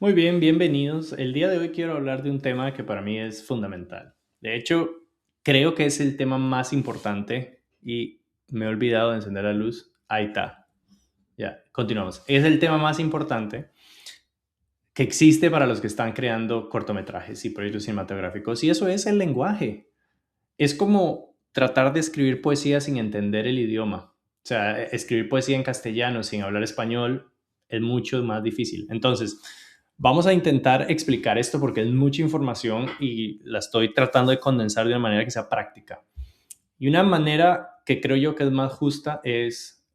Muy bien, bienvenidos. El día de hoy quiero hablar de un tema que para mí es fundamental. De hecho, creo que es el tema más importante y me he olvidado de encender la luz. Ahí está. Ya, continuamos. Es el tema más importante que existe para los que están creando cortometrajes y proyectos cinematográficos y eso es el lenguaje. Es como tratar de escribir poesía sin entender el idioma. O sea, escribir poesía en castellano sin hablar español es mucho más difícil. Entonces, vamos a intentar explicar esto porque es mucha información y la estoy tratando de condensar de una manera que sea práctica. Y una manera que creo yo que es más justa es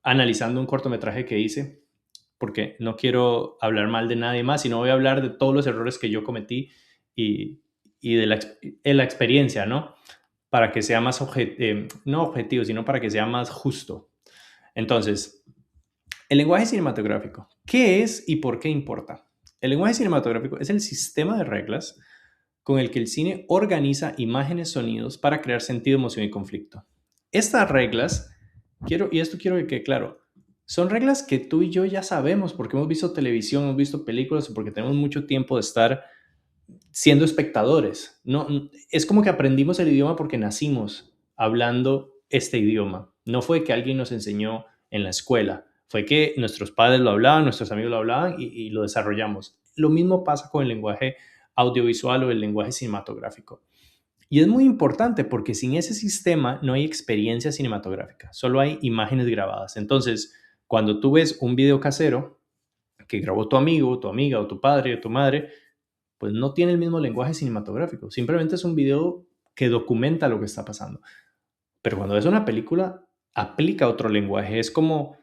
analizando un cortometraje que hice, porque no quiero hablar mal de nadie más, sino voy a hablar de todos los errores que yo cometí y, y de la experiencia, ¿no? Para que sea más no objetivo, sino para que sea más justo. Entonces, el lenguaje cinematográfico, ¿qué es y por qué importa? El lenguaje cinematográfico es el sistema de reglas con el que el cine organiza imágenes, sonidos para crear sentido, emoción y conflicto. Estas reglas, y esto quiero que quede claro, son reglas que tú y yo ya sabemos porque hemos visto televisión, hemos visto películas o porque tenemos mucho tiempo de estar siendo espectadores. No, es como que aprendimos el idioma porque nacimos hablando este idioma. No fue que alguien nos enseñó en la escuela, fue que nuestros padres lo hablaban, nuestros amigos lo hablaban y lo desarrollamos. Lo mismo pasa con el lenguaje audiovisual o el lenguaje cinematográfico. Y es muy importante porque sin ese sistema no hay experiencia cinematográfica, solo hay imágenes grabadas. Entonces, cuando tú ves un video casero que grabó tu amigo, tu amiga o tu padre o tu madre, pues no tiene el mismo lenguaje cinematográfico. Simplemente es un video que documenta lo que está pasando. Pero cuando ves una película, aplica otro lenguaje. Es como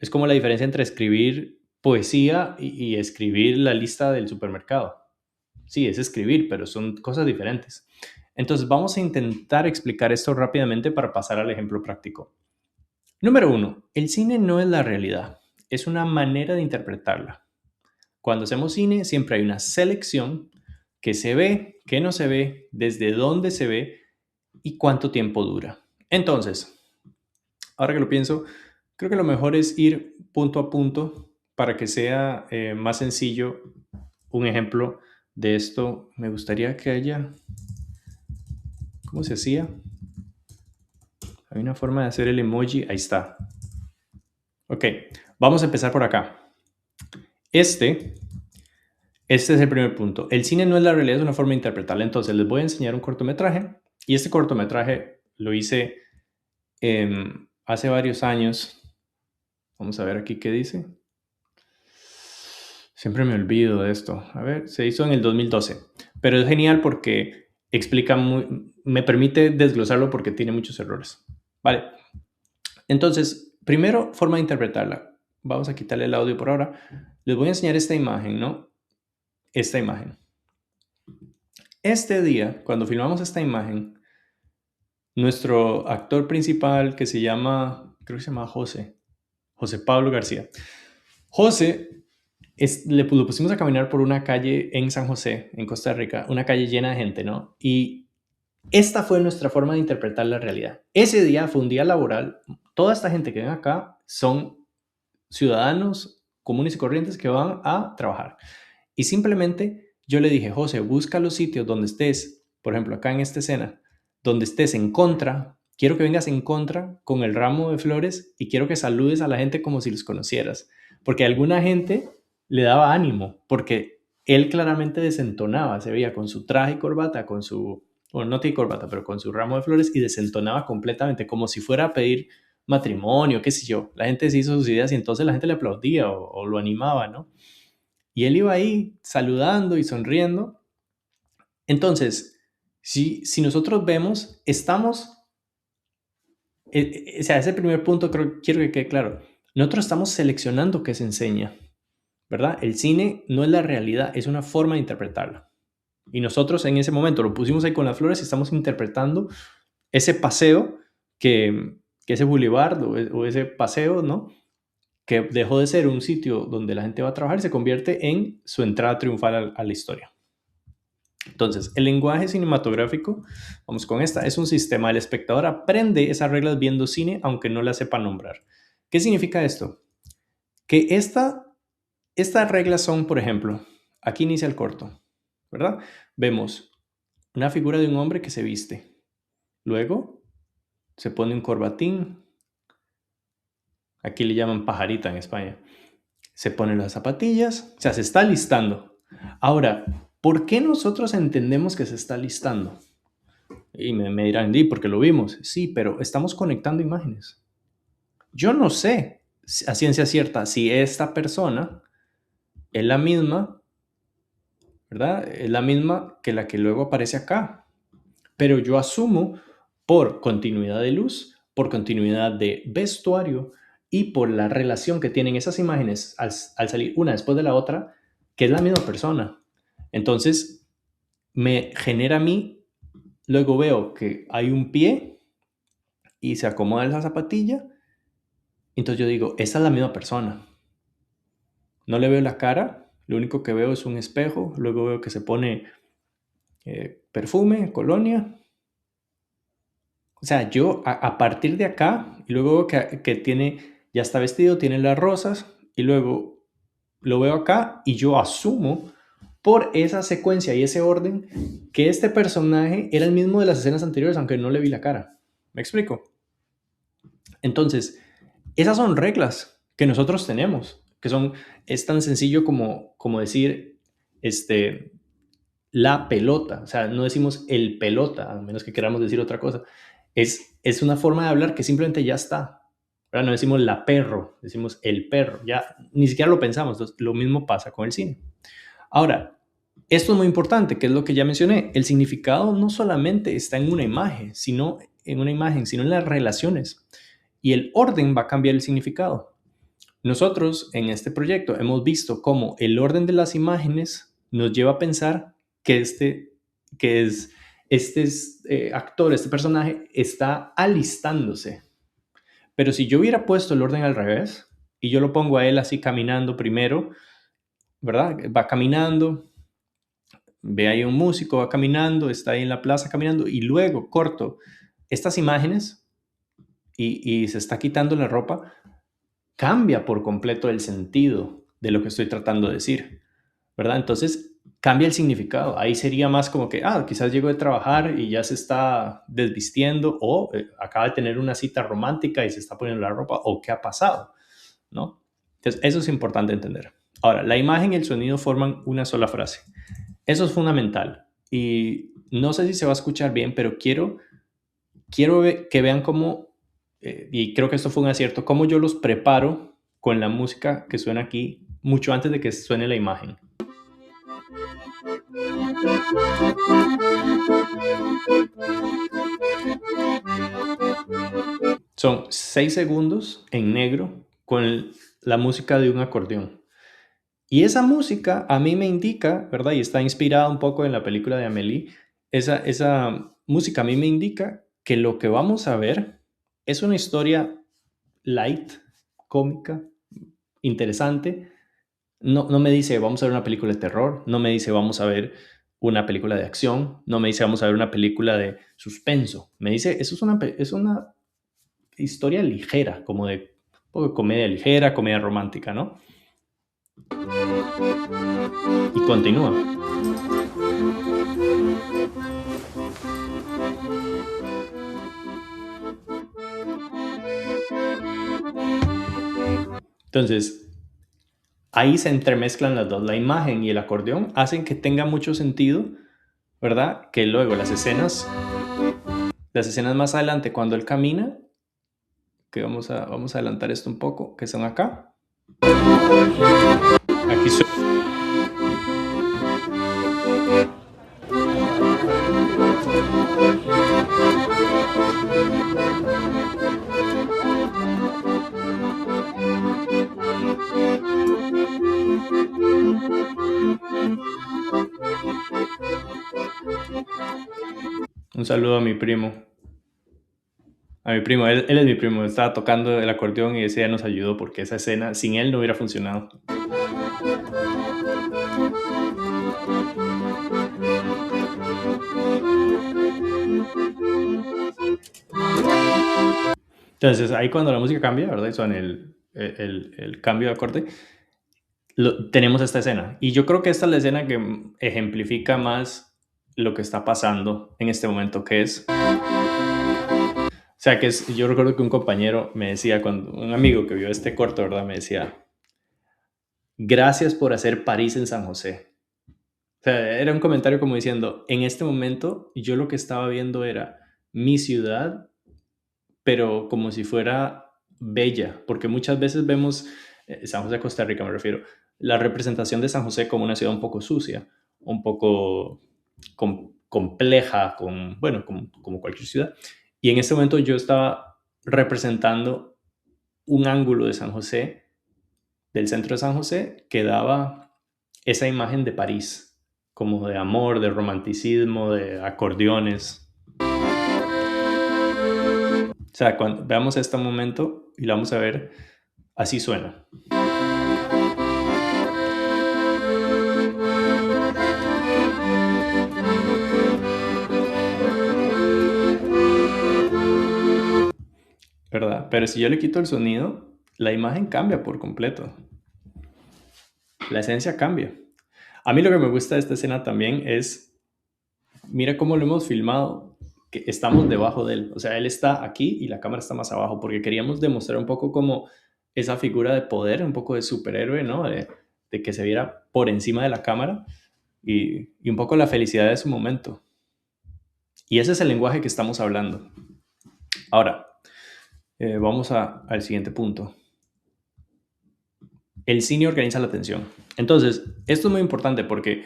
la diferencia entre escribir poesía y escribir la lista del supermercado. Sí, es escribir, pero son cosas diferentes. Entonces vamos a intentar explicar esto rápidamente para pasar al ejemplo práctico. Número uno, el cine no es la realidad, es una manera de interpretarla. Cuando hacemos cine siempre hay una selección que se ve, que no se ve, desde dónde se ve y cuánto tiempo dura. Entonces, ahora que lo pienso, creo que lo mejor es ir punto a punto para que sea más sencillo un ejemplo de esto. Me gustaría que haya... ¿Cómo se hacía? Hay una forma de hacer el emoji. Ahí está. Ok, vamos a empezar por acá. Este es el primer punto. El cine no es la realidad, es una forma de interpretarla. Entonces, les voy a enseñar un cortometraje. Y este cortometraje lo hice hace varios años. Vamos a ver aquí qué dice. Siempre me olvido de esto. A ver, se hizo en el 2012. Pero es genial porque explica me permite desglosarlo porque tiene muchos errores. Vale. Entonces, primero, forma de interpretarla. Vamos a quitarle el audio por ahora. Les voy a enseñar esta imagen, ¿no? Esta imagen. Este día, cuando filmamos esta imagen, nuestro actor principal, que se llama, creo que se llama José Pablo García. José, lo pusimos a caminar por una calle en San José, en Costa Rica, una calle llena de gente, ¿no? Y esta fue nuestra forma de interpretar la realidad. Ese día fue un día laboral. Toda esta gente que ven acá son ciudadanos comunes y corrientes que van a trabajar. Y simplemente yo le dije, José, busca los sitios donde estés, por ejemplo, acá en esta escena, donde estés en contra, quiero que vengas en contra con el ramo de flores y quiero que saludes a la gente como si los conocieras, porque a alguna gente le daba ánimo, porque él claramente desentonaba, se veía con su traje y corbata, con su, bueno, no tiene corbata, pero con su ramo de flores y desentonaba completamente, como si fuera a pedir matrimonio, qué sé yo. La gente se hizo sus ideas y entonces la gente le aplaudía o lo animaba, ¿no? Y él iba ahí saludando y sonriendo. Entonces, si nosotros vemos, estamos, o sea, ese primer punto quiero que quede claro. Nosotros estamos seleccionando qué se enseña, ¿verdad? El cine no es la realidad, es una forma de interpretarla. Y nosotros en ese momento lo pusimos ahí con las flores y estamos interpretando ese paseo que ese boulevard o ese paseo, ¿no? Que dejó de ser un sitio donde la gente va a trabajar y se convierte en su entrada triunfal a la historia. Entonces, el lenguaje cinematográfico, vamos con esta, es un sistema. El espectador aprende esas reglas viendo cine aunque no las sepa nombrar. ¿Qué significa esto? Que estas reglas son, por ejemplo, aquí inicia el corto, ¿verdad? Vemos una figura de un hombre que se viste. Luego se pone un corbatín. Aquí le llaman pajarita en España. Se pone las zapatillas, o sea, se está listando. Ahora, ¿por qué nosotros entendemos que se está listando? Y me dirán, di, porque lo vimos. Sí, pero estamos conectando imágenes. Yo no sé a ciencia cierta si esta persona es la misma, ¿verdad? Es la misma que la que luego aparece acá. Pero yo asumo por continuidad de luz, por continuidad de vestuario y por la relación que tienen esas imágenes al salir una después de la otra, que es la misma persona. Entonces, me genera a mí, luego veo que hay un pie y se acomoda esa zapatilla, entonces yo digo, esta es la misma persona. No le veo la cara, lo único que veo es un espejo, luego veo que se pone perfume, colonia. O sea, yo a partir de acá, y luego veo que tiene, ya está vestido, tiene las rosas, y luego lo veo acá y yo asumo por esa secuencia y ese orden que este personaje era el mismo de las escenas anteriores, aunque no le vi la cara. ¿Me explico? Entonces, esas son reglas que nosotros tenemos, que son, es tan sencillo como decir, la pelota, o sea, no decimos el pelota, a menos que queramos decir otra cosa. Es una forma de hablar que simplemente ya está. ¿Verdad? No decimos la perro, decimos el perro, ya ni siquiera lo pensamos. Entonces, lo mismo pasa con el cine. Ahora, esto es muy importante, que es lo que ya mencioné. El significado no solamente está en una imagen, sino en las relaciones. Y el orden va a cambiar el significado. Nosotros en este proyecto hemos visto cómo el orden de las imágenes nos lleva a pensar que este actor, este personaje, está alistándose. Pero si yo hubiera puesto el orden al revés y yo lo pongo a él así caminando primero, ¿verdad? Va caminando, ve ahí un músico, va caminando, está ahí en la plaza caminando y luego corto estas imágenes y se está quitando la ropa, cambia por completo el sentido de lo que estoy tratando de decir, ¿verdad? Entonces cambia el significado. Ahí sería más como que, quizás llegó de trabajar y ya se está desvistiendo o acaba de tener una cita romántica y se está poniendo la ropa o qué ha pasado, ¿no? Entonces eso es importante entender. Ahora, la imagen y el sonido forman una sola frase. Eso es fundamental y no sé si se va a escuchar bien, pero quiero que vean cómo, y creo que esto fue un acierto, cómo yo los preparo con la música que suena aquí mucho antes de que suene la imagen. Son 6 segundos en negro con la música de un acordeón. Y esa música a mí me indica, ¿verdad? Y está inspirada un poco en la película de Amélie. Esa música a mí me indica que lo que vamos a ver es una historia light, cómica, interesante. No me dice vamos a ver una película de terror, no me dice vamos a ver una película de acción, no me dice vamos a ver una película de suspenso. Me dice, eso es una historia ligera, como de un poco de comedia ligera, comedia romántica, ¿no? Y continúa. Entonces, ahí se entremezclan las dos. La imagen y el acordeón hacen que tenga mucho sentido, ¿verdad? Que luego las escenas más adelante, cuando él camina, que vamos a adelantar esto un poco, que son acá. Aquí un saludo a mi primo. Él es mi primo, estaba tocando el acordeón y ese día nos ayudó porque esa escena sin él no hubiera funcionado. Entonces ahí cuando la música cambia, ¿verdad? Y son el cambio de acorde, tenemos esta escena. Y yo creo que esta es la escena que ejemplifica más lo que está pasando en este momento, que es... O sea, que es, yo recuerdo que un compañero me decía, cuando un amigo que vio este corto, ¿verdad? Me decía, gracias por hacer París en San José. O sea, era un comentario como diciendo, en este momento yo lo que estaba viendo era mi ciudad, pero como si fuera bella, porque muchas veces vemos, San José, Costa Rica me refiero, la representación de San José como una ciudad un poco sucia, un poco compleja, bueno, como cualquier ciudad. Y en este momento yo estaba representando un ángulo de San José, del centro de San José, que daba esa imagen de París, como de amor, de romanticismo, de acordeones. O sea, cuando veamos este momento y lo vamos a ver, así suena. ¿Verdad? Pero si yo le quito el sonido, la imagen cambia por completo. La esencia cambia. A mí lo que me gusta de esta escena también es, mira cómo lo hemos filmado, que estamos debajo de él. O sea, él está aquí y la cámara está más abajo, porque queríamos demostrar un poco como esa figura de poder, un poco de superhéroe, ¿no? De que se viera por encima de la cámara y un poco la felicidad de su momento. Y ese es el lenguaje que estamos hablando. Ahora, vamos al siguiente punto. El cine organiza la atención. Entonces, esto es muy importante porque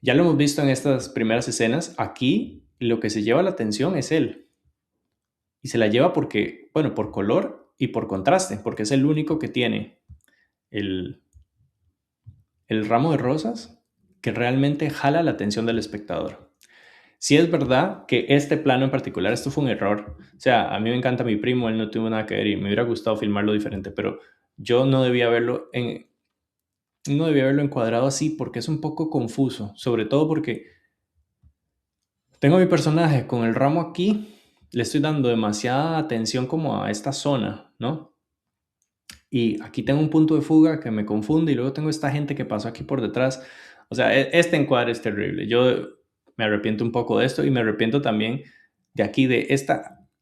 ya lo hemos visto en estas primeras escenas. Aquí lo que se lleva la atención es él. Y se la lleva porque, bueno, por color y por contraste, porque es el único que tiene el, el ramo de rosas que realmente jala la atención del espectador. Sí es verdad que este plano en particular, esto fue un error. O sea, a mí me encanta mi primo, él no tuvo nada que ver y me hubiera gustado filmarlo diferente, pero yo no debía haberlo encuadrado así porque es un poco confuso, sobre todo porque tengo a mi personaje con el ramo aquí, le estoy dando demasiada atención como a esta zona, ¿no? Y aquí tengo un punto de fuga que me confunde y luego tengo esta gente que pasó aquí por detrás. O sea, este encuadre es terrible. Yo me arrepiento un poco de esto y me arrepiento también de aquí, de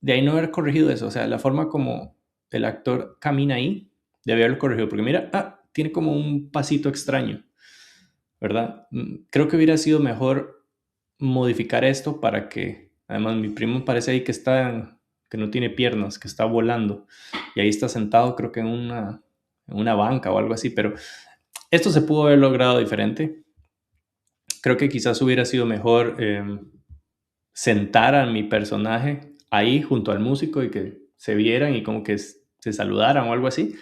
ahí no haber corregido eso. O sea, la forma como el actor camina ahí, de haberlo corregido. Porque mira, tiene como un pasito extraño, ¿verdad? Creo que hubiera sido mejor modificar esto para que, además mi primo parece ahí que no tiene piernas, que está volando y ahí está sentado creo que en una banca o algo así, pero esto se pudo haber logrado diferente. Creo que quizás hubiera sido mejor sentar a mi personaje ahí junto al músico y que se vieran y como que se saludaran o algo así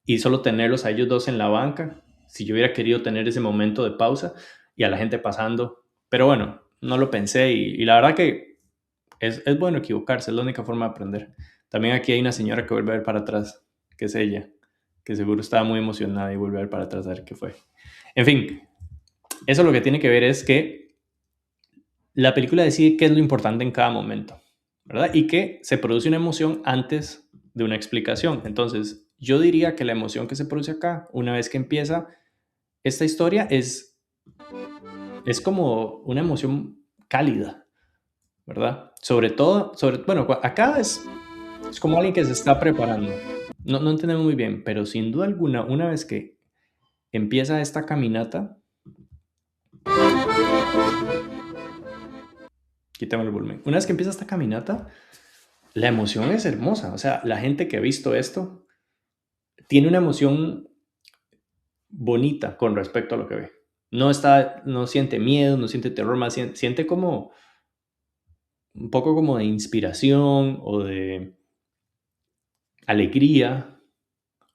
y solo tenerlos a ellos dos en la banca, si yo hubiera querido tener ese momento de pausa y a la gente pasando, pero bueno, no lo pensé y la verdad que es bueno equivocarse, es la única forma de aprender. También aquí hay una señora que vuelve a ver para atrás, que es ella, que seguro estaba muy emocionada y vuelve a ver para atrás a ver qué fue. En fin, eso lo que tiene que ver es que la película decide qué es lo importante en cada momento, ¿verdad? Y que se produce una emoción antes de una explicación. Entonces, yo diría que la emoción que se produce acá, una vez que empieza esta historia, es como una emoción cálida, ¿verdad? Sobre todo, bueno, acá es como alguien que se está preparando. No entendemos muy bien, pero sin duda alguna, una vez que empieza esta caminata, quítame el volumen, una vez que empieza esta caminata, la emoción es hermosa. O sea, la gente que ha visto esto tiene una emoción bonita con respecto a lo que ve. No siente miedo, no siente terror, más siente como un poco como de inspiración o de alegría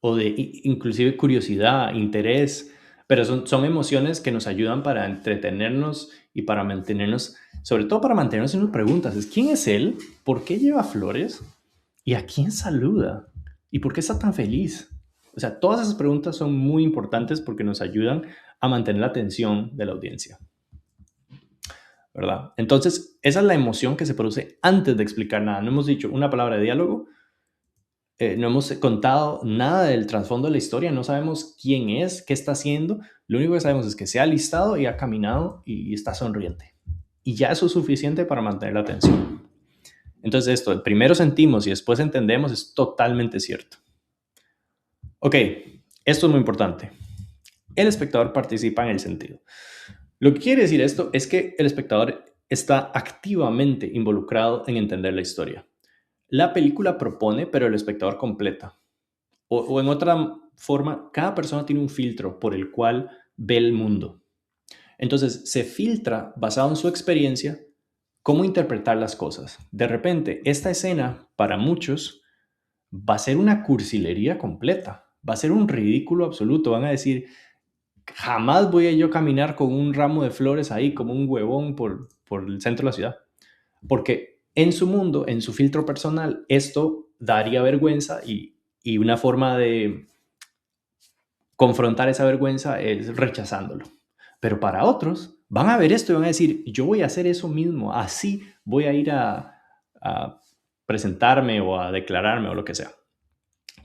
o de inclusive curiosidad, interés, pero son emociones que nos ayudan para entretenernos y para mantenernos, sobre todo para mantenernos en las preguntas. ¿Quién es él? ¿Por qué lleva flores? ¿Y a quién saluda? ¿Y por qué está tan feliz? O sea, todas esas preguntas son muy importantes porque nos ayudan a mantener la atención de la audiencia, ¿verdad? Entonces, esa es la emoción que se produce antes de explicar nada. No hemos dicho una palabra de diálogo No hemos contado nada del trasfondo de la historia, no sabemos quién es, qué está haciendo. Lo único que sabemos es que se ha alistado y ha caminado y está sonriente. Y ya eso es suficiente para mantener la atención. Entonces esto, primero sentimos y después entendemos, es totalmente cierto. Ok, esto es muy importante. El espectador participa en el sentido. Lo que quiere decir esto es que el espectador está activamente involucrado en entender la historia. La película propone, pero el espectador completa. O en otra forma, cada persona tiene un filtro por el cual ve el mundo. Entonces, se filtra basado en su experiencia cómo interpretar las cosas. De repente, esta escena para muchos va a ser una cursilería completa, va a ser un ridículo absoluto. Van a decir, jamás voy a yo caminar con un ramo de flores ahí como un huevón por el centro de la ciudad. Porque en su mundo, en su filtro personal, esto daría vergüenza y una forma de confrontar esa vergüenza es rechazándolo. Pero para otros van a ver esto y van a decir, yo voy a hacer eso mismo, así voy a ir a presentarme o a declararme o lo que sea.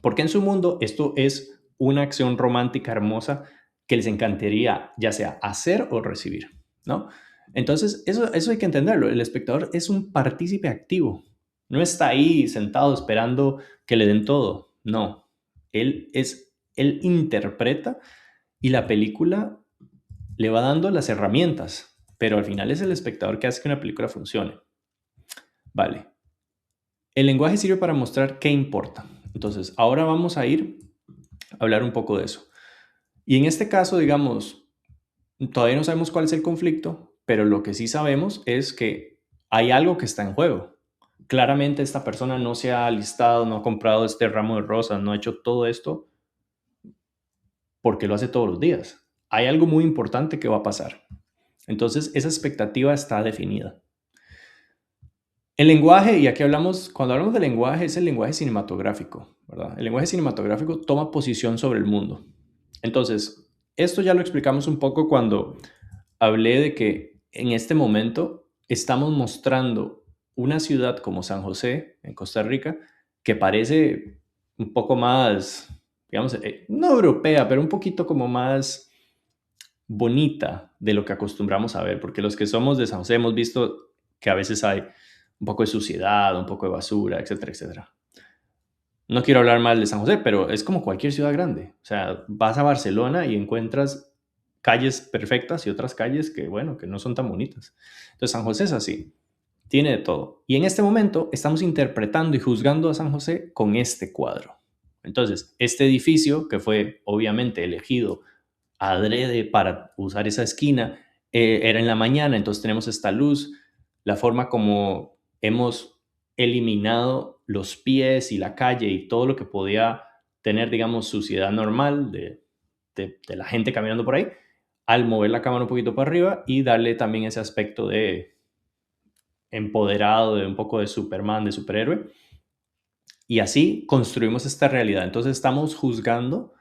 Porque en su mundo esto es una acción romántica hermosa que les encantaría ya sea hacer o recibir, ¿no? Entonces, eso hay que entenderlo. El espectador es un partícipe activo. No está ahí sentado esperando que le den todo. No. Él interpreta y la película le va dando las herramientas, pero al final es el espectador que hace que una película funcione. Vale. El lenguaje sirve para mostrar qué importa. Entonces, ahora vamos a ir a hablar un poco de eso. Y en este caso, digamos, todavía no sabemos cuál es el conflicto, pero lo que sí sabemos es que hay algo que está en juego. Claramente esta persona no se ha alistado, no ha comprado este ramo de rosas, no ha hecho todo esto porque lo hace todos los días. Hay algo muy importante que va a pasar. Entonces, esa expectativa está definida. El lenguaje, y aquí hablamos, cuando hablamos de lenguaje, es el lenguaje cinematográfico, ¿verdad? El lenguaje cinematográfico toma posición sobre el mundo. Entonces, esto ya lo explicamos un poco cuando hablé de que en este momento estamos mostrando una ciudad como San José, en Costa Rica, que parece un poco más, digamos, no europea, pero un poquito como más bonita de lo que acostumbramos a ver, porque los que somos de San José hemos visto que a veces hay un poco de suciedad, un poco de basura, etcétera, etcétera. No quiero hablar mal de San José, pero es como cualquier ciudad grande. O sea, vas a Barcelona y encuentras calles perfectas y otras calles que, bueno, que no son tan bonitas. Entonces, San José es así, tiene de todo. Y en este momento estamos interpretando y juzgando a San José con este cuadro. Entonces, este edificio, que fue obviamente elegido adrede para usar esa esquina, era en la mañana, entonces tenemos esta luz, la forma como hemos eliminado los pies y la calle y todo lo que podía tener, digamos, suciedad normal de la gente caminando por ahí, al mover la cámara un poquito para arriba y darle también ese aspecto de empoderado, de un poco de Superman, de superhéroe. Y así construimos esta realidad. Entonces estamos juzgando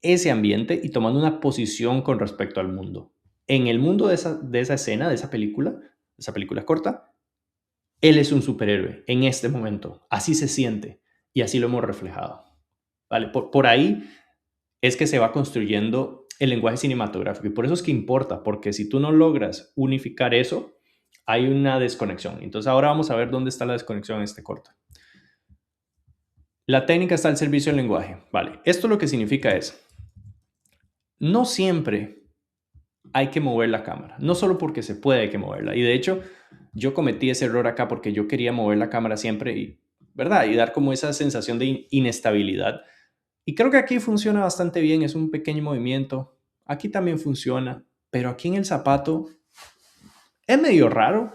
ese ambiente y tomando una posición con respecto al mundo. En el mundo de esa escena, de esa película corta, él es un superhéroe en este momento. Así se siente y así lo hemos reflejado. ¿Vale? Por ahí es que se va construyendo el lenguaje cinematográfico y por eso es que importa, porque si tú no logras unificar eso, hay una desconexión. Entonces ahora vamos a ver dónde está la desconexión en este corto. La técnica está al servicio del lenguaje. Vale, esto lo que significa es, no siempre hay que mover la cámara. No solo porque se puede, hay que moverla. Y de hecho, yo cometí ese error acá porque yo quería mover la cámara siempre y, ¿verdad? Y dar como esa sensación de inestabilidad. Y creo que aquí funciona bastante bien, es un pequeño movimiento. Aquí también funciona, pero aquí en el zapato es medio raro,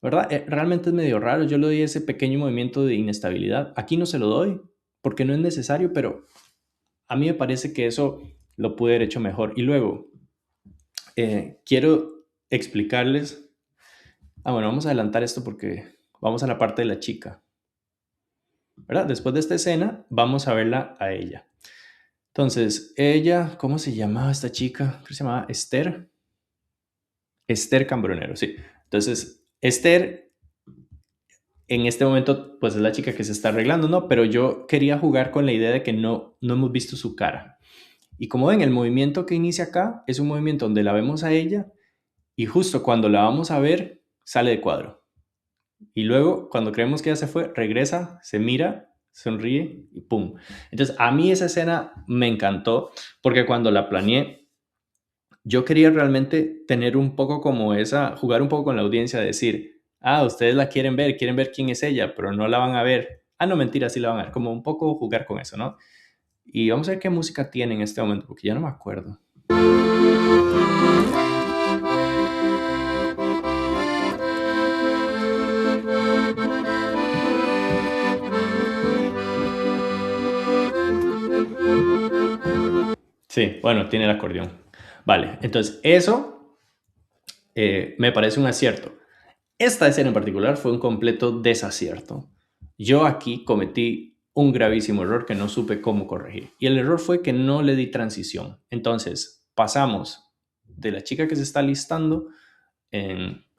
¿verdad? Realmente es medio raro. Yo le doy ese pequeño movimiento de inestabilidad. Aquí no se lo doy porque no es necesario, pero a mí me parece que eso lo pude haber hecho mejor. Y luego, quiero explicarles. Bueno, vamos a adelantar esto porque vamos a la parte de la chica, ¿verdad? Después de esta escena, vamos a verla a ella. Entonces, ella, ¿cómo se llamaba esta chica? Creo que se llamaba Esther. Esther Cambronero, sí. Entonces, Esther en este momento, pues es la chica que se está arreglando, ¿no? Pero yo quería jugar con la idea de que no hemos visto su cara. Y como ven, el movimiento que inicia acá es un movimiento donde la vemos a ella y justo cuando la vamos a ver, sale de cuadro. Y luego, cuando creemos que ya se fue, regresa, se mira, sonríe y ¡pum! Entonces, a mí esa escena me encantó porque cuando la planeé, yo quería realmente tener un poco como esa, jugar un poco con la audiencia, decir, ah, ustedes la quieren ver quién es ella, pero no la van a ver. Ah, no, mentira, sí la van a ver. Como un poco jugar con eso, ¿no? Y vamos a ver qué música tiene en este momento, porque ya no me acuerdo. Sí, bueno, tiene el acordeón. Vale, entonces eso me parece un acierto. Esta escena en particular fue un completo desacierto. Yo aquí cometí un gravísimo error que no supe cómo corregir. Y el error fue que no le di transición. Entonces, pasamos de la chica que se está listando,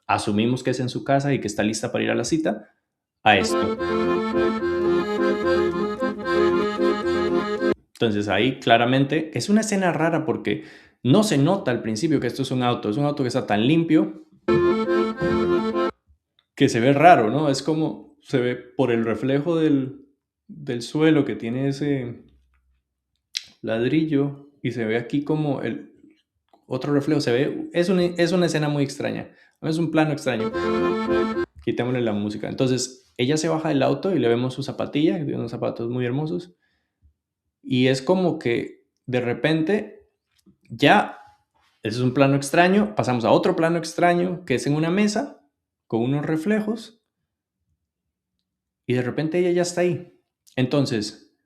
asumimos que es en su casa y que está lista para ir a la cita, a esto. Entonces ahí claramente es una escena rara porque no se nota al principio que esto es un auto que está tan limpio que se ve raro, ¿no? Es como se ve por el reflejo del suelo que tiene ese ladrillo y se ve aquí como el otro reflejo, se ve, es una escena muy extraña, es un plano extraño. Quitémosle la música. Entonces ella se baja del auto y le vemos su zapatilla, que tiene unos zapatos muy hermosos, y es como que de repente ya, ese es un plano extraño, pasamos a otro plano extraño que es en una mesa con unos reflejos y de repente ella ya está ahí. Entonces,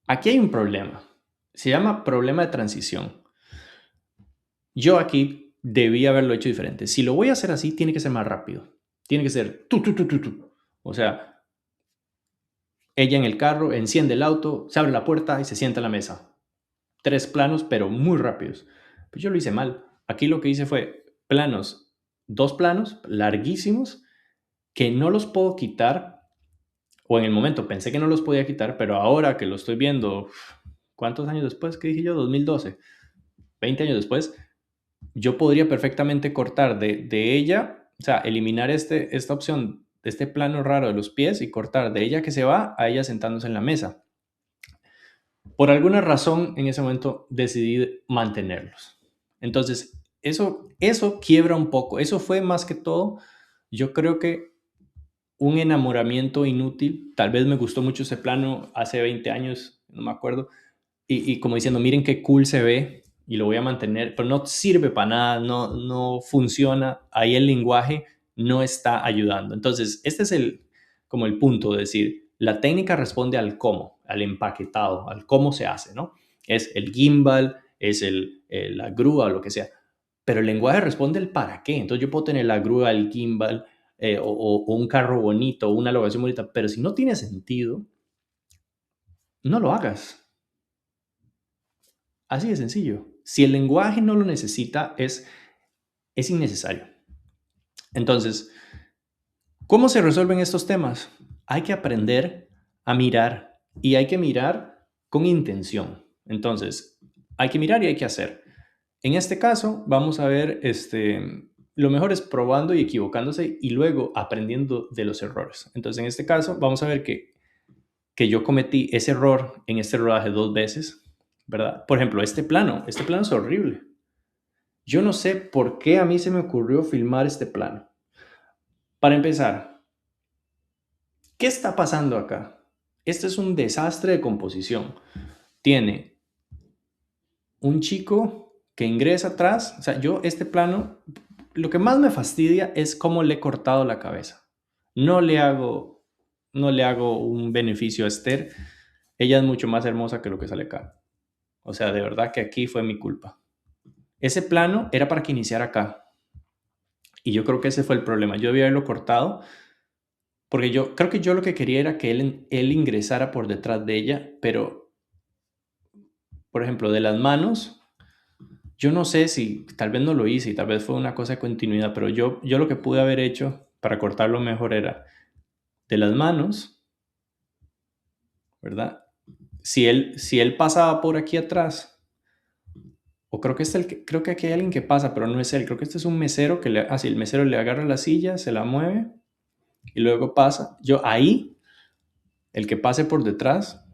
aquí hay un problema. Se llama problema de transición. Yo aquí debí haberlo hecho diferente. Si lo voy a hacer así, tiene que ser más rápido. Tiene que ser tu, tu, tu, tu, tu. O sea, ella en el carro, enciende el auto, se abre la puerta y se sienta en la mesa. 3 planos, pero muy rápidos. Pues yo lo hice mal. Aquí lo que hice fue planos, 2 planos larguísimos que no los puedo quitar, o en el momento pensé que no los podía quitar, pero ahora que lo estoy viendo, ¿cuántos años después? ¿Qué dije yo? 2012, 20 años después, yo podría perfectamente cortar de ella, o sea, eliminar esta opción, de este plano raro de los pies y cortar de ella que se va a ella sentándose en la mesa. Por alguna razón, en ese momento decidí mantenerlos. Entonces, eso quiebra un poco. Eso fue más que todo, yo creo que un enamoramiento inútil. Tal vez me gustó mucho ese plano hace 20 años, no me acuerdo. Y como diciendo, miren qué cool se ve y lo voy a mantener, pero no sirve para nada, no funciona. Ahí el lenguaje no está ayudando. Entonces, este es como el punto de decir, la técnica responde al cómo, al empaquetado, al cómo se hace, ¿no? Es el gimbal, es la grúa o lo que sea. Pero el lenguaje responde el para qué. Entonces yo puedo tener la grúa, el gimbal, o un carro bonito, o una locación bonita, pero si no tiene sentido, no lo hagas. Así de sencillo. Si el lenguaje no lo necesita, es innecesario. Entonces, ¿cómo se resuelven estos temas? Hay que aprender a mirar y hay que mirar con intención. Entonces, hay que mirar y hay que hacer. En este caso, vamos a ver, lo mejor es probando y equivocándose y luego aprendiendo de los errores. Entonces, en este caso, vamos a ver que yo cometí ese error en este rodaje 2 veces, ¿verdad? Por ejemplo, este plano es horrible. Yo no sé por qué a mí se me ocurrió filmar este plano. Para empezar, ¿qué está pasando acá? Este es un desastre de composición. Tiene un chico que ingresa atrás, o sea, yo este plano, lo que más me fastidia es cómo le he cortado la cabeza. No le hago, no le hago un beneficio a Esther. Ella es mucho más hermosa que lo que sale acá. O sea, de verdad que aquí fue mi culpa. Ese plano era para que iniciara acá. Y yo creo que ese fue el problema. Yo debía haberlo cortado porque yo creo que yo lo que quería era que él ingresara por detrás de ella, pero, por ejemplo, de las manos, yo no sé si tal vez no lo hice y tal vez fue una cosa de continuidad, pero yo lo que pude haber hecho para cortarlo mejor era de las manos, ¿verdad? Si él pasaba por aquí atrás, o creo que creo que aquí hay alguien que pasa, pero no es él. Creo que este es un mesero que el mesero le agarra la silla, se la mueve y luego pasa. Yo ahí, el que pase por detrás,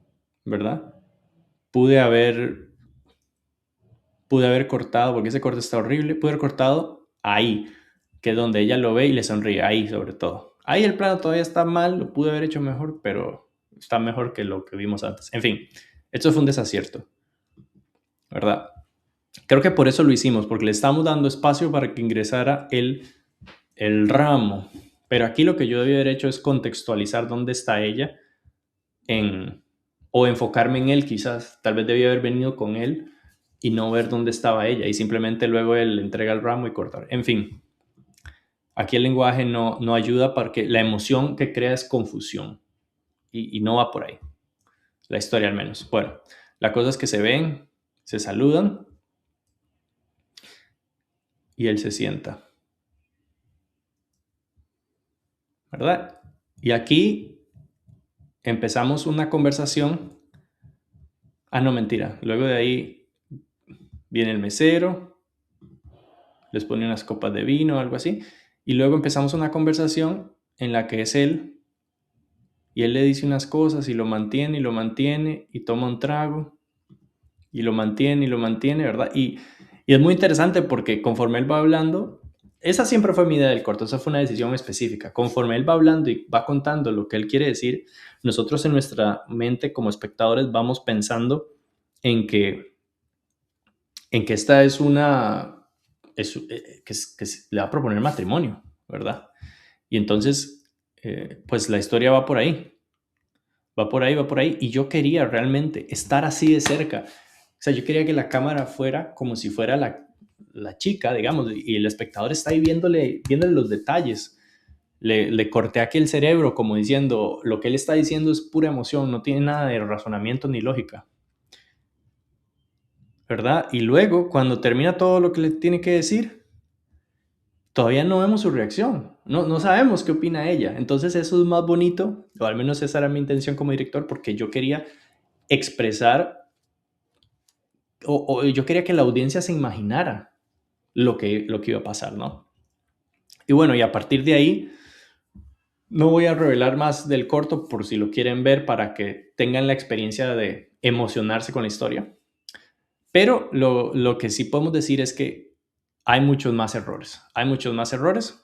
¿verdad? Pude haber, pude haber cortado, porque ese corte está horrible, pude haber cortado ahí, que es donde ella lo ve y le sonríe, ahí sobre todo. Ahí el plano todavía está mal, lo pude haber hecho mejor, pero está mejor que lo que vimos antes. En fin, esto fue un desacierto, ¿verdad? Creo que por eso lo hicimos, porque le estamos dando espacio para que ingresara el ramo. Pero aquí lo que yo debí haber hecho es contextualizar dónde está ella o enfocarme en él quizás. Tal vez debía haber venido con él y no ver dónde estaba ella y simplemente luego él entrega el ramo y cortar. En fin, aquí el lenguaje no ayuda porque la emoción que crea es confusión y no va por ahí. La historia al menos. Bueno, la cosa es que se ven, se saludan y él se sienta, ¿verdad? Y aquí empezamos una conversación. Ah, no, mentira. Luego de ahí viene el mesero, les pone unas copas de vino o algo así. Y luego empezamos una conversación en la que es él y él le dice unas cosas y lo mantiene y toma un trago y lo mantiene, ¿verdad? Y es muy interesante porque conforme él va hablando, esa siempre fue mi idea del corto, esa fue una decisión específica. Conforme él va hablando y va contando lo que él quiere decir, nosotros en nuestra mente como espectadores vamos pensando en que, esta es una, que le va a proponer matrimonio, ¿verdad? Y entonces, pues la historia va por ahí, va por ahí, va por ahí. Y yo quería realmente estar así de cerca. O sea, yo quería que la cámara fuera como si fuera la chica, digamos, y el espectador está ahí viéndole los detalles. Le corté aquí el cerebro como diciendo, lo que él está diciendo es pura emoción, no tiene nada de razonamiento ni lógica, ¿verdad? Y luego, cuando termina todo lo que le tiene que decir, todavía no vemos su reacción, no sabemos qué opina ella. Entonces eso es más bonito, o al menos esa era mi intención como director, porque yo quería expresar, o yo quería que la audiencia se imaginara lo que iba a pasar, ¿no? Y bueno, y a partir de ahí, no voy a revelar más del corto por si lo quieren ver para que tengan la experiencia de emocionarse con la historia. Pero lo que sí podemos decir es que hay muchos más errores. Hay muchos más errores.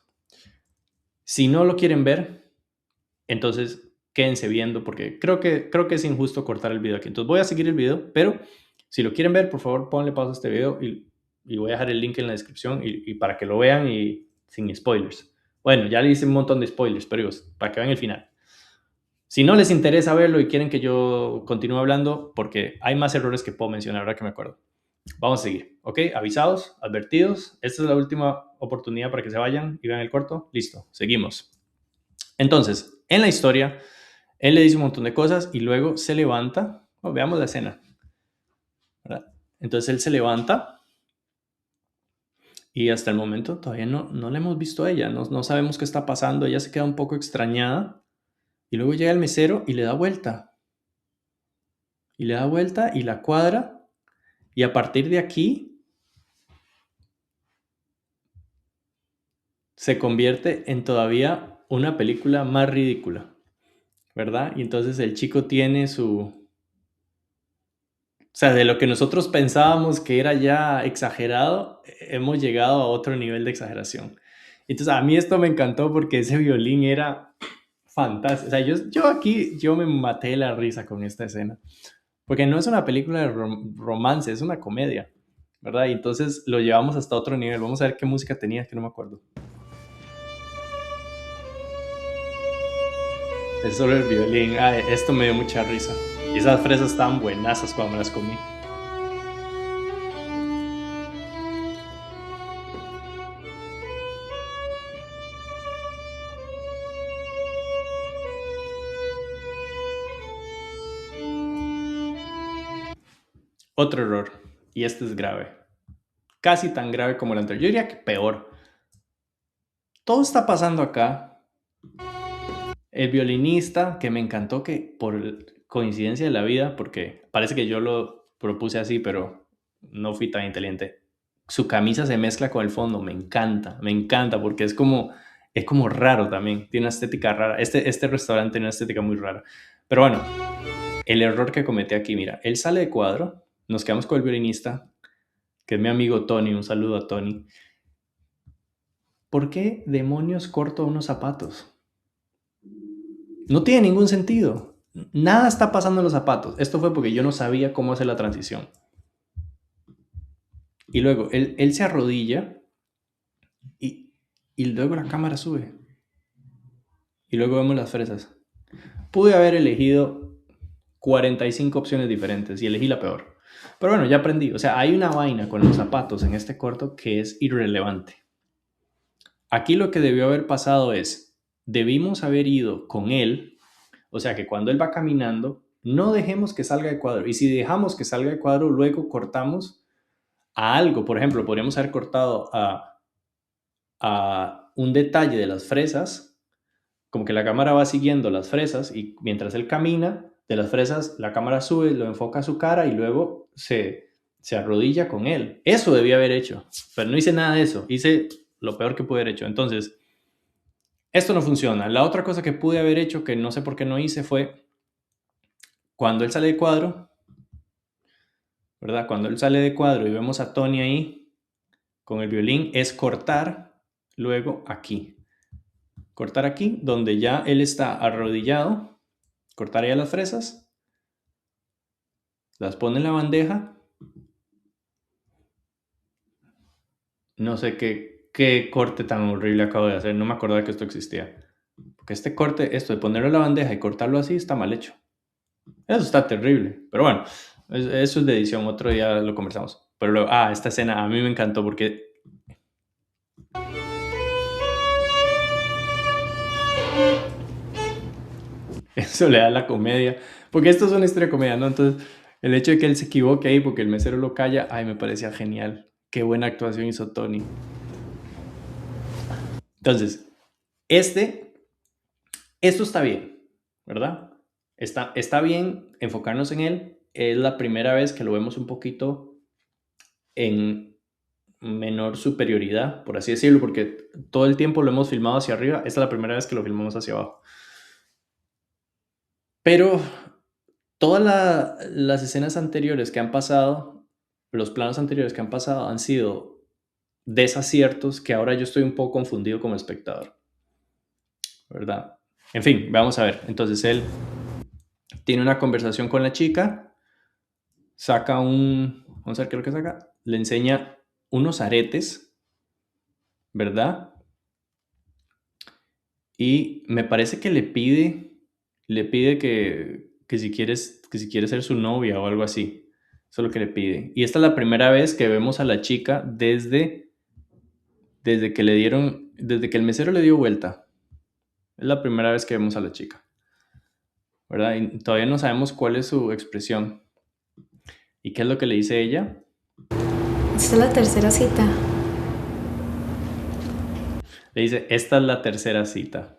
Si no lo quieren ver, entonces quédense viendo porque creo que es injusto cortar el video aquí. Entonces voy a seguir el video, pero si lo quieren ver, por favor, ponle pausa a este video y voy a dejar el link en la descripción y para que lo vean y sin spoilers. Bueno, ya le hice un montón de spoilers, pero digo, para que vean el final. Si no les interesa verlo y quieren que yo continúe hablando, porque hay más errores que puedo mencionar ahora que me acuerdo. Vamos a seguir, ¿ok? Avisados, advertidos. Esta es la última oportunidad para que se vayan y vean el corto. Listo, seguimos. Entonces, en la historia, él le dice un montón de cosas y luego se levanta. Oh, veamos la escena, ¿verdad? Entonces él se levanta y hasta el momento todavía no le hemos visto a ella. No sabemos qué está pasando. Ella se queda un poco extrañada y luego llega el mesero y le da vuelta. Y le da vuelta y la cuadra. Y a partir de aquí se convierte en todavía una película más ridícula, ¿verdad? Y entonces el chico tiene o sea, de lo que nosotros pensábamos que era ya exagerado, hemos llegado a otro nivel de exageración. Entonces a mí esto me encantó porque ese violín era fantástico. O sea, yo me maté de la risa con esta escena. Porque no es una película de romance, es una comedia, ¿verdad? Y entonces lo llevamos hasta otro nivel. Vamos a ver qué música tenía, que no me acuerdo. Es solo el violín. Ay, esto me dio mucha risa. Y esas fresas estaban buenazas cuando me las comí. Otro error. Y este es grave. Casi tan grave como el anterior. Yo diría que peor. Todo está pasando acá. El violinista, que me encantó que por coincidencia de la vida, porque parece que yo lo propuse así, pero no fui tan inteligente. Su camisa se mezcla con el fondo, me encanta, porque es como raro también, tiene una estética rara. Este restaurante tiene una estética muy rara. Pero bueno, el error que cometí aquí, mira, él sale de cuadro, nos quedamos con el violinista, que es mi amigo Tony, un saludo a Tony. ¿Por qué demonios corto unos zapatos? No tiene ningún sentido. Nada está pasando en los zapatos. Esto fue porque yo no sabía cómo hacer la transición. Y luego él se arrodilla y, y luego la cámara sube. Y luego vemos las fresas. Pude haber elegido 45 opciones diferentes y elegí la peor. Pero bueno, ya aprendí. O sea, hay una vaina con los zapatos en este corto que es irrelevante. Aquí lo que debió haber pasado es, debimos haber ido con él. O sea que cuando él va caminando, no dejemos que salga de cuadro. Y si dejamos que salga de cuadro, luego cortamos a algo. Por ejemplo, podríamos haber cortado a un detalle de las fresas, como que la cámara va siguiendo las fresas y mientras él camina de las fresas, la cámara sube, lo enfoca a su cara y luego se arrodilla con él. Eso debía haber hecho, pero no hice nada de eso. Hice lo peor que pude haber hecho. Entonces, esto no funciona. La otra cosa que pude haber hecho, que no sé por qué no hice, fue cuando él sale de cuadro, ¿verdad? Cuando él sale de cuadro y vemos a Tony ahí con el violín, es cortar luego aquí. Cortar aquí, donde ya él está arrodillado, cortar ya las fresas, las pone en la bandeja. No sé qué corte tan horrible acabo de hacer, no me acordaba que esto existía. Porque este corte, esto de ponerlo en la bandeja y cortarlo así, está mal hecho. Eso está terrible. Pero bueno, eso es de edición, otro día lo conversamos. Pero luego, esta escena a mí me encantó porque eso le da la comedia. Porque esto es una historia de comedia, ¿no? Entonces, el hecho de que él se equivoque ahí porque el mesero lo calla, me parecía genial. Qué buena actuación hizo Tony. Entonces, esto está bien, ¿verdad? Está bien enfocarnos en él. Es la primera vez que lo vemos un poquito en menor superioridad, por así decirlo, porque todo el tiempo lo hemos filmado hacia arriba. Esta es la primera vez que lo filmamos hacia abajo. Pero todas las escenas anteriores que han pasado, los planos anteriores que han pasado han sido desaciertos que ahora yo estoy un poco confundido como espectador, ¿verdad? En fin, vamos a ver. Entonces él tiene una conversación con la chica, vamos a ver qué es lo que saca, le enseña unos aretes, ¿verdad? Y me parece que le pide que si quiere ser su novia o algo así. Eso es lo que le pide. Y esta es la primera vez que vemos a la chica desde que el mesero le dio vuelta. Es la primera vez que vemos a la chica, ¿verdad? Y todavía no sabemos cuál es su expresión. ¿Y qué es lo que le dice ella? Esta es la tercera cita. Le dice, esta es la tercera cita.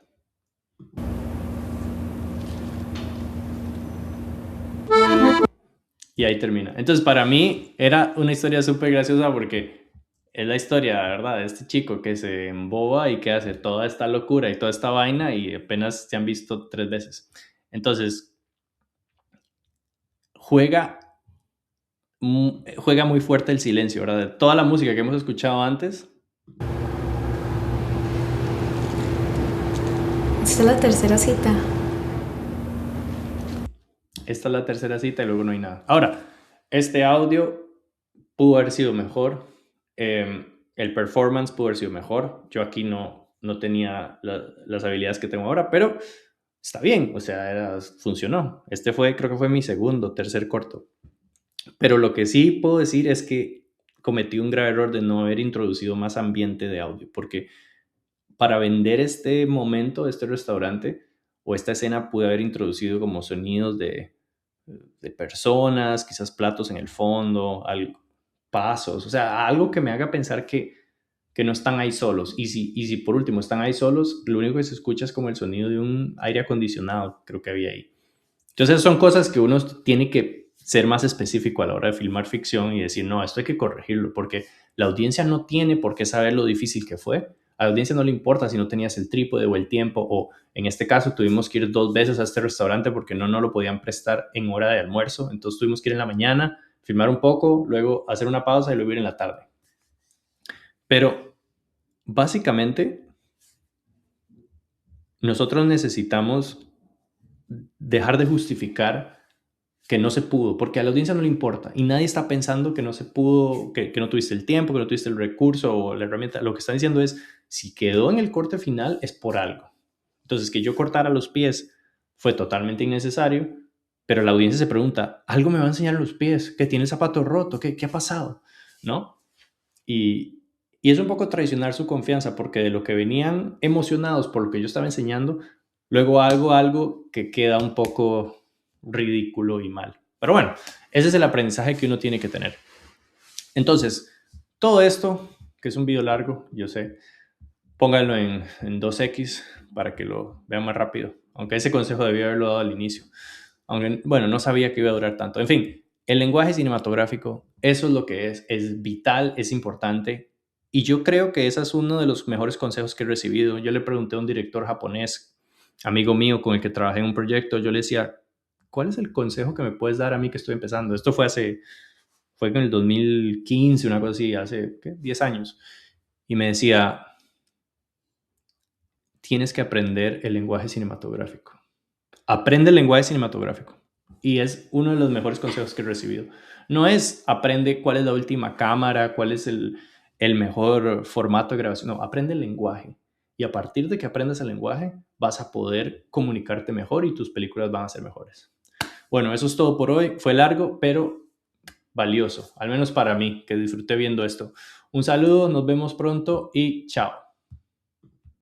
Y ahí termina. Entonces, para mí era una historia súper graciosa porque es la historia, ¿verdad? De este chico que se emboba y que hace toda esta locura y toda esta vaina y apenas se han visto 3 veces. Entonces, juega, juega muy fuerte el silencio, ¿verdad? De toda la música que hemos escuchado antes. Esta es la tercera cita. Esta es la tercera cita y luego no hay nada. Ahora, este audio pudo haber sido mejor. El performance pudo haber sido mejor. Yo aquí no tenía las habilidades que tengo ahora, pero está bien, o sea, funcionó. Creo que fue mi segundo, tercer corto. Pero lo que sí puedo decir es que cometí un grave error de no haber introducido más ambiente de audio, porque para vender este momento, este restaurante o esta escena, pude haber introducido como sonidos de personas, quizás platos en el fondo, pasos, o sea, algo que me haga pensar que que no están ahí solos. Y si por último están ahí solos, lo único que se escucha es como el sonido de un aire acondicionado, creo que había ahí. Entonces son cosas que uno tiene que ser más específico a la hora de filmar ficción y decir, no, esto hay que corregirlo, porque la audiencia no tiene por qué saber lo difícil que fue. A la audiencia no le importa si no tenías el trípode o el tiempo, o en este caso tuvimos que ir 2 veces a este restaurante porque no nos lo podían prestar en hora de almuerzo, entonces tuvimos que ir en la mañana, filmar un poco, luego hacer una pausa y luego ir en la tarde. Pero básicamente nosotros necesitamos dejar de justificar que no se pudo, porque a la audiencia no le importa y nadie está pensando que no se pudo, que no tuviste el tiempo, que no tuviste el recurso o la herramienta. Lo que están diciendo es, si quedó en el corte final es por algo. Entonces, que yo cortara los pies fue totalmente innecesario, pero la audiencia se pregunta, ¿algo me va a enseñar los pies? ¿Que tiene el zapato roto? ¿Qué ha pasado? ¿No? Y es un poco traicionar su confianza, porque de lo que venían emocionados por lo que yo estaba enseñando, luego hago algo que queda un poco ridículo y mal. Pero bueno, ese es el aprendizaje que uno tiene que tener. Entonces, todo esto, que es un video largo, yo sé, pónganlo en 2X para que lo vean más rápido. Aunque ese consejo debía haberlo dado al inicio. Aunque, bueno, no sabía que iba a durar tanto. En fin, el lenguaje cinematográfico, eso es lo que es vital, es importante. Y yo creo que ese es uno de los mejores consejos que he recibido. Yo le pregunté a un director japonés, amigo mío con el que trabajé en un proyecto, yo le decía, ¿cuál es el consejo que me puedes dar a mí que estoy empezando? Esto fue en el 2015, una cosa así, hace, ¿qué? 10 años. Y me decía, tienes que aprender el lenguaje cinematográfico. Aprende el lenguaje cinematográfico. Y es uno de los mejores consejos que he recibido. No es aprende cuál es la última cámara, cuál es el mejor formato de grabación. No, aprende el lenguaje. Y a partir de que aprendas el lenguaje, vas a poder comunicarte mejor y tus películas van a ser mejores. Bueno, eso es todo por hoy. Fue largo, pero valioso, al menos para mí, que disfruté viendo esto. Un saludo, nos vemos pronto y chao.